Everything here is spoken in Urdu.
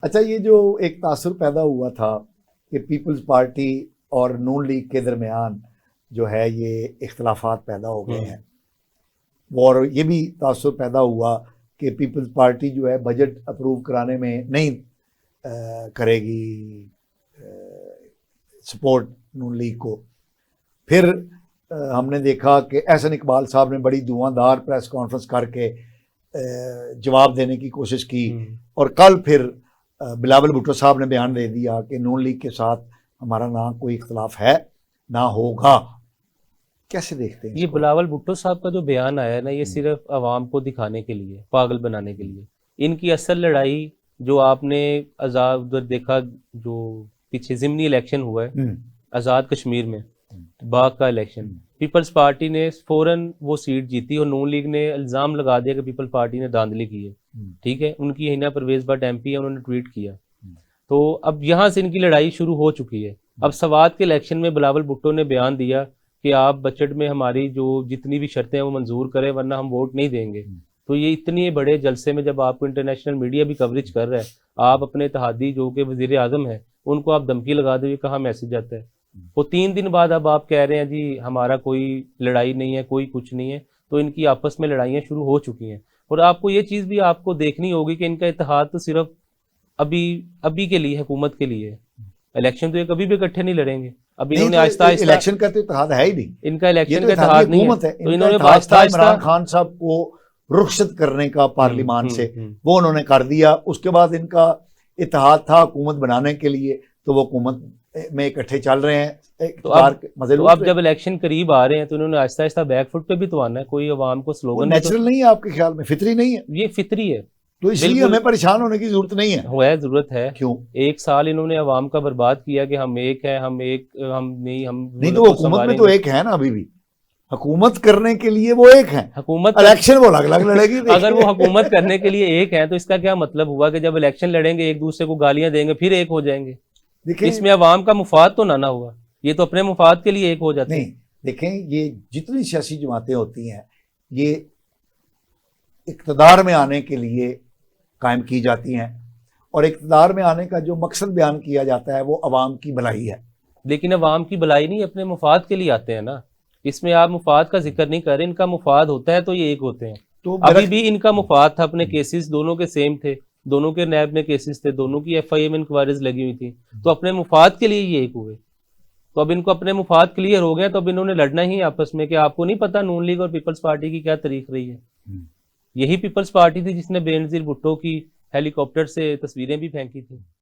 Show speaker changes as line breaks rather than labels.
اچھا، یہ جو ایک تاثر پیدا ہوا تھا کہ پیپلز پارٹی اور نون لیگ کے درمیان جو ہے یہ اختلافات پیدا ہو گئے ہیں، اور یہ بھی تاثر پیدا ہوا کہ پیپلز پارٹی جو ہے بجٹ اپروو کرانے میں نہیں کرے گی سپورٹ نون لیگ کو. پھر ہم نے دیکھا کہ احسن اقبال صاحب نے بڑی دھواں پریس کانفرنس کر کے جواب دینے کی کوشش کی، اور کل پھر بلاول بھٹو صاحب نے بیان دے دیا کہ نون لیگ کے ساتھ ہمارا نہ کوئی اختلاف ہے نہ ہوگا. کیسے دیکھتے ہیں
یہ بلاول بھٹو صاحب کا جو بیان آیا ہے نا، یہ صرف عوام کو دکھانے کے لیے، پاگل بنانے کے لیے. ان کی اصل لڑائی جو آپ نے ادھر دیکھا، جو پیچھے ضمنی الیکشن ہوا ہے آزاد کشمیر میں، باغ کا الیکشن، پیپلز پارٹی نے فوراً وہ سیٹ جیتی اور نون لیگ نے الزام لگا دیا کہ پیپلز پارٹی نے دھاندلی کی ہے. ٹھیک ہے، ان کی ہنا پرویز بٹ ایم پی ہے، انہوں نے ٹویٹ کیا. تو اب یہاں سے ان کی لڑائی شروع ہو چکی ہے. اب سوات کے الیکشن میں بلاول بھٹو نے بیان دیا کہ آپ بجٹ میں ہماری جو جتنی بھی شرطیں ہیں وہ منظور کریں ورنہ ہم ووٹ نہیں دیں گے. تو یہ اتنے بڑے جلسے میں جب آپ کو انٹرنیشنل میڈیا بھی کوریج کر رہا ہے، آپ اپنے اتحادی جو کہ وزیر اعظم ہے ان کو آپ دھمکی لگا دیں، کہاں میسج آتا ہے. وہ 3 دن بعد اب آپ کہہ رہے ہیں جی ہمارا کوئی لڑائی نہیں ہے، کوئی کچھ نہیں ہے. تو ان کی آپس میں لڑائیاں شروع ہو چکی ہیں. اور آپ کو یہ چیز بھی آپ کو دیکھنی ہوگی کہ ان کا اتحاد تو صرف ابھی کے لیے، حکومت کے لیے ہے. الیکشن تو یہ کبھی بھی اکٹھے نہیں لڑیں گے. اب انہوں نے آہستہ آہستہ،
الیکشن کا تو اتحاد ہے ہی نہیں،
ان کا الیکشن کا
اتحاد
نہیں ہے. تو انہوں نے
آہستہ عمران خان صاحب کو رخصت کرنے کا پارلیمان سے وہ انہوں نے کر دیا. اس کے بعد ان کا اتحاد تھا حکومت بنانے کے لیے، تو وہ حکومت میں اکٹھے چل رہے ہیں.
تو اب جب الیکشن قریب آ رہے ہیں تو انہوں نے آہستہ آہستہ بیک فٹ پہ بھی تو آنا ہے. کوئی عوام کو سلوگن
نیچرل نہیں ہے آپ کے خیال میں، فطری نہیں ہے؟
یہ فطری ہے،
تو اس لیے ہمیں پریشان ہونے کی ضرورت نہیں ہے.
ضرورت ہے.
کیوں
1 سال انہوں نے عوام کا برباد کیا کہ ہم ایک ہیں، ہم نہیں
تو حکومت میں تو ایک ہے نا، ابھی بھی حکومت کرنے کے لیے وہ ایک ہیں،
حکومت
الیکشن وہ الگ الگ لڑے گی.
اگر وہ حکومت کرنے کے لیے ایک ہیں تو اس کا کیا مطلب ہوا کہ جب الیکشن لڑیں گے ایک دوسرے کو گالیاں دیں گے پھر ایک ہو جائیں گے؟ اس میں عوام کا مفاد تو نہ ہوا، یہ تو اپنے مفاد کے لیے ایک ہو جاتے ہیں.
نہیں دیکھیں، یہ جتنی سیاسی جماعتیں ہوتی ہیں یہ اقتدار میں آنے کے لیے قائم کی جاتی ہیں، اور اقتدار میں آنے کا جو مقصد بیان کیا جاتا ہے وہ عوام کی بھلائی ہے.
لیکن عوام کی بھلائی نہیں، اپنے مفاد کے لیے آتے ہیں نا. اس میں آپ مفاد کا ذکر نہیں کر رہے، ان کا مفاد ہوتا ہے تو یہ ایک ہوتے ہیں. تو ابھی بھی ان کا مفاد تھا، اپنے کیسز دونوں کے سیم تھے، دونوں کے نیب میں کیسز تھے، دونوں کی ایف آئی اے میں انکوائریز لگی ہوئی تھی، تو اپنے مفاد کے لیے یہ ایک ہوئے. تو اب ان کو اپنے مفاد کلیئر ہو گئے، تو اب انہوں نے لڑنا ہی آپس میں. کہ آپ کو نہیں پتا نون لیگ اور پیپلز پارٹی کی کیا تاریخ رہی ہے؟ یہی پیپلز پارٹی تھی جس نے بے نظیر بھٹو کی ہیلی کاپٹر سے تصویریں بھی پھینکی تھیں.